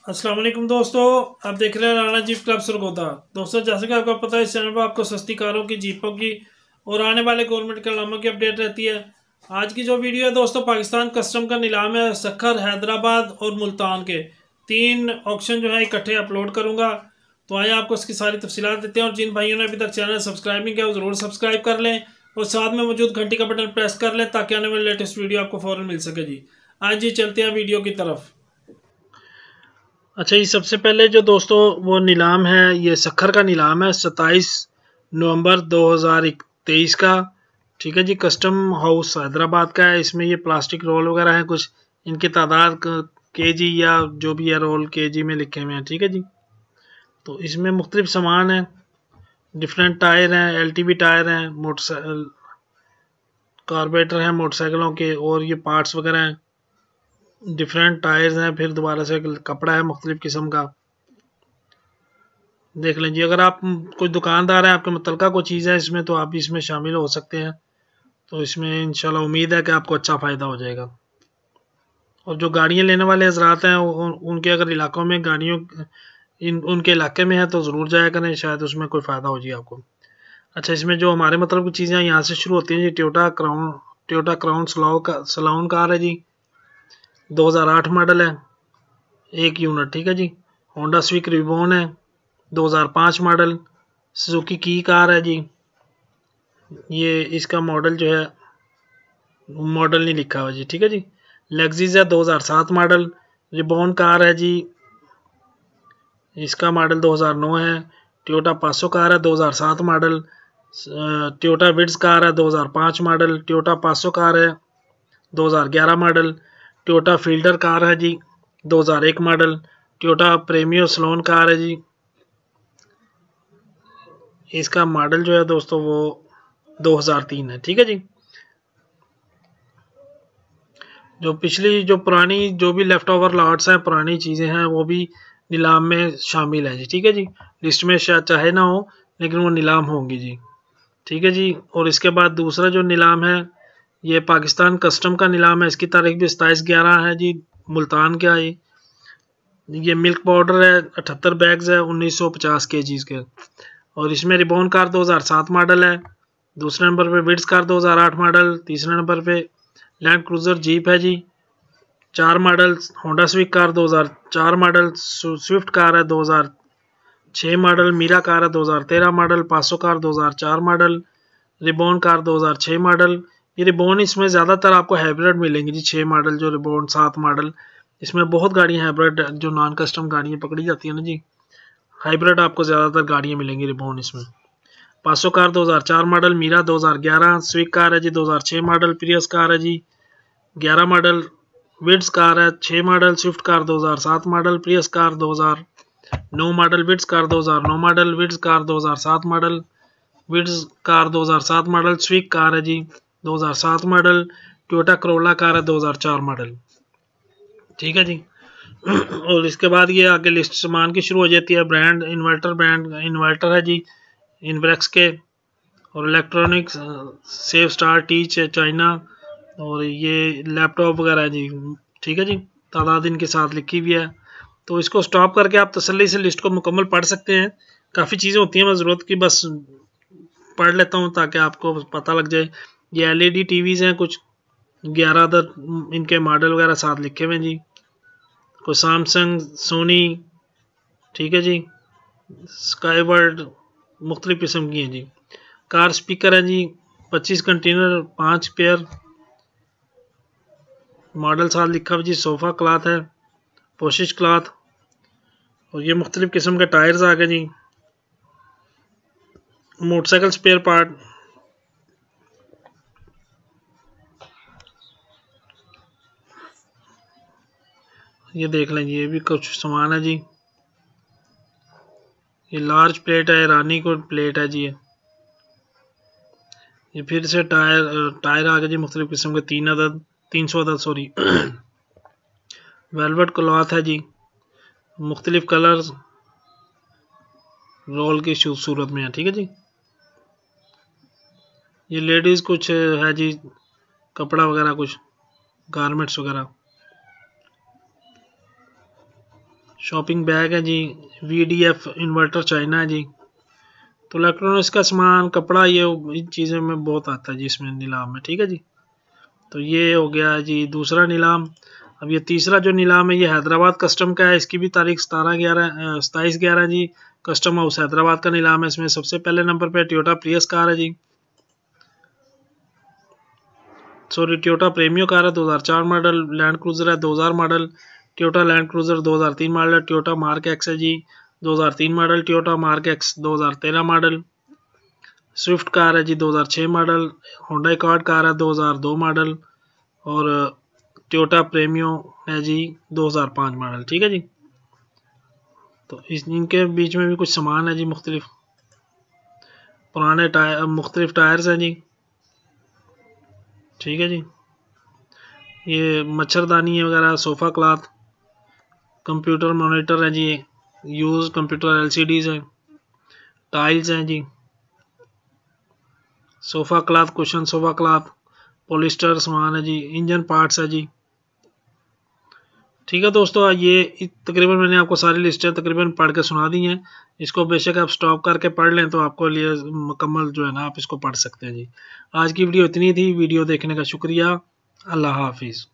अस्सलाम वालेकुम दोस्तों। आप देख रहे हैं राणा जीप क्लब सरगोदा। दोस्तों, जैसे कि आपको पता है, इस चैनल पर आपको सस्ती कारों की, जीपों की और आने वाले गवर्नमेंट के नामों की अपडेट रहती है। आज की जो वीडियो है दोस्तों, पाकिस्तान कस्टम का नीलाम है सक्खर, हैदराबाद और मुल्तान के 3 ऑक्शन जो है इकट्ठे अपलोड करूंगा। तो आइए आपको इसकी सारी तफसीलात देते हैं। और जिन भाइयों ने अभी तक चैनल सब्सक्राइब नहीं किया वो ज़रूर सब्सक्राइब कर लें और साथ में मौजूद घंटी का बटन प्रेस कर लें ताकि आने वाले लेटेस्ट वीडियो आपको फ़ौरन मिल सके जी। आज जी चलते हैं वीडियो की तरफ। अच्छा, ये सबसे पहले जो दोस्तों वो नीलाम है, ये सक्खर का नीलाम है 27 नवंबर 2023 का। ठीक है जी, कस्टम हाउस हैदराबाद का है। इसमें ये प्लास्टिक रोल वगैरह है कुछ, इनकी तादाद केजी या जो भी है रोल केजी में लिखे हुए हैं। ठीक है जी, तो इसमें मुख्तलिफ सामान है, डिफरेंट टायर हैं, एलटीबी टायर हैं, मोटरसाइकिल कार्बोरेटर हैं मोटरसाइकिलों के, और ये पार्ट्स वगैरह हैं, डिफरेंट टायर्स हैं, फिर दोबारा से कपड़ा है मुख्तलिफ किस्म का। देख लीजिए, अगर आप कोई दुकानदार है, आपके मुतलका कोई चीज़ है इसमें, तो आप भी इसमें शामिल हो सकते हैं। तो इसमें इंशाल्लाह उम्मीद है कि आपको अच्छा फ़ायदा हो जाएगा। और जो गाड़ियाँ लेने वाले हजरात हैं, उनके अगर इलाकों में गाड़ियों उनके इलाके में है तो ज़रूर जाया करें, शायद उसमें कोई फ़ायदा हो जाए आपको। अच्छा, इसमें जो हमारे मतलब की चीज़ें यहाँ से शुरू होती हैं जी, टोयोटा क्राउन सलाउन कार है जी, 2008 मॉडल है, 1 यूनिट। ठीक है जी। होंडा स्विक रिबॉन है, 2005 मॉडल। सुजुकी की कार है जी, ये इसका मॉडल जो है मॉडल नहीं लिखा हुआ जी। ठीक है जी। लेक्सिस है 2007 मॉडल। रिबॉन कार है जी, इसका मॉडल 2009 है। टोयोटा पासो कार है 2007 मॉडल। टोयोटा विड्स कार है 2005 मॉडल। टोयोटा पासो कार है 2011 मॉडल। टोयोटा फील्डर कार है जी, 2001 model. Toyota Premio salon car है जी, इसका मॉडल जो है दोस्तों वो 2003 है। ठीक है जी। जो पिछली जो पुरानी जो भी लेफ्ट ओवर लॉट्स हैं, पुरानी चीज़ें हैं, वो भी नीलाम में शामिल है जी। ठीक है जी। लिस्ट में शायद चाहे ना हो, लेकिन वो नीलाम होंगी जी। ठीक है जी। और इसके बाद दूसरा जो नीलाम है, ये पाकिस्तान कस्टम का नीलाम है। इसकी तारीख भी 27/11 है जी, मुल्तान का। ये मिल्क पाउडर है, 78 बैग्स है, 1950 kg के। और इसमें रिबॉन कार 2007 मॉडल है। दूसरे नंबर पे विड्स कार 2008 मॉडल। तीसरे नंबर पे लैंड क्रूजर जीप है जी, 4 model. Honda स्विक car 2004 model. Swift car है 2006 मॉडल। मीरा कार है 2013 मॉडल। पासो car 2004 model. Ribbon car 2006 model. ये रिबॉन इसमें ज़्यादातर आपको हाइब्रिड मिलेंगी जी, 6 मॉडल जो रिबॉन 7 मॉडल। इसमें बहुत गाड़ियाँ हाइब्रिड जो नॉन कस्टम गाड़ियाँ पकड़ी जाती हैं ना जी, हाइब्रिड आपको ज़्यादातर गाड़ियाँ मिलेंगी रिबॉन इसमें। पासो कार 2004 मॉडल। मीरा 2011। स्विक कार है जी 2006 मॉडल। प्रियस कार है जी 11 मॉडल। विड्स कार है 6 model. Swift car 2007 model. Prius car 2009 model. Vitz car 2009 model. Vitz car 2007 model. Vitz car 2007 model. स्विक कार है जी 2007 मॉडल। टोयोटा करोला कार है 2004 मॉडल। ठीक है जी। और इसके बाद ये आगे लिस्ट सामान की शुरू हो जाती है। ब्रांड इन्वर्टर है जी, इनब्रेक्स के। और electronics safe star teach China. और ये लैपटॉप वगैरह है जी। ठीक है जी, तादाद इनके साथ लिखी हुई है। तो इसको स्टॉप करके आप तसल्ली से लिस्ट को मुकम्मल पढ़ सकते हैं। काफ़ी चीज़ें होती हैं, मैं ज़रूरत की बस पढ़ लेता हूँ ताकि आपको पता लग जाए। ये एलईडी टीवीज़ हैं कुछ, 11 अदद इनके मॉडल वगैरह साथ लिखे हुए हैं जी। कोई सैमसंग, सोनी। ठीक है जी। स्काई वर्ल्ड, मुख्तलिफ किस्म की हैं जी। कार स्पीकर है जी, 25 कंटेनर, 5 पेयर। मॉडल साथ लिखा हुआ जी। सोफ़ा क्लॉथ है, पोशिश क्लॉथ। और ये मुख्तलिफ किस्म के टायर्स आ गए जी। मोटरसाइकिल स्पेयर पार्ट, ये देख लें जी, ये भी कुछ सामान है जी। ये लार्ज प्लेट है, ईरानी को प्लेट है जी। ये फिर से टायर आ गए जी, मुख्तलिफ किस्म के 300 अदद सॉरी। वेलवेट क्लॉथ है जी, मुख्तलिफ कलर्स रोल की सूरत में है। ठीक है जी। ये लेडीज़ कुछ है जी, कपड़ा वगैरह कुछ, गारमेंट्स वगैरह। शॉपिंग बैग है जी। VDF इन्वर्टर चाइना है जी। तो इलेक्ट्रॉनिक्स का सामान, कपड़ा, ये इन चीज़ों में बहुत आता है जी इसमें नीलाम में, ठीक है जी। तो ये हो गया जी दूसरा नीलाम। अब ये तीसरा जो नीलाम है ये हैदराबाद कस्टम का है। इसकी भी तारीख 27/11 जी। कस्टम हाउस हैदराबाद का नीलाम है। इसमें सबसे पहले नंबर पे टोयोटा प्रियस कार है जी, सॉरी टोयोटा प्रेमियो कार है 2004 मॉडल। लैंड क्रूजर है 2000 model. Toyota land cruiser 2003 model. Toyota mark x है जी 2003 model. Toyota mark x 2013 model. Swift car है जी 2006 मॉडल। होंडा अकॉर्ड कार है 2002 मॉडल। और Toyota Premio है जी 2005 model, ठीक है जी। तो इनके बीच में भी कुछ सामान है जी, मुख्तलिफ पुराने टायर, मुख्तलिफ टायर्स हैं जी, ठीक है जी। ये मच्छरदानी वगैरह, सोफ़ा क्लॉथ, कंप्यूटर मॉनिटर है जी, यूज कंप्यूटर LCDs हैं, टाइल्स हैं जी, sofa cloth, cushion sofa cloth, polyester सामान है जी, इंजन पार्ट्स है जी, ठीक है दोस्तों। ये तकरीबन मैंने आपको सारी लिस्टें तकरीबन पढ़ के सुना दी हैं। इसको बेशक आप स्टॉप करके पढ़ लें तो आपको लिए मुकम्मल जो है ना आप इसको पढ़ सकते हैं जी। आज की वीडियो इतनी थी। वीडियो देखने का शुक्रिया। अल्लाह हाफिज़।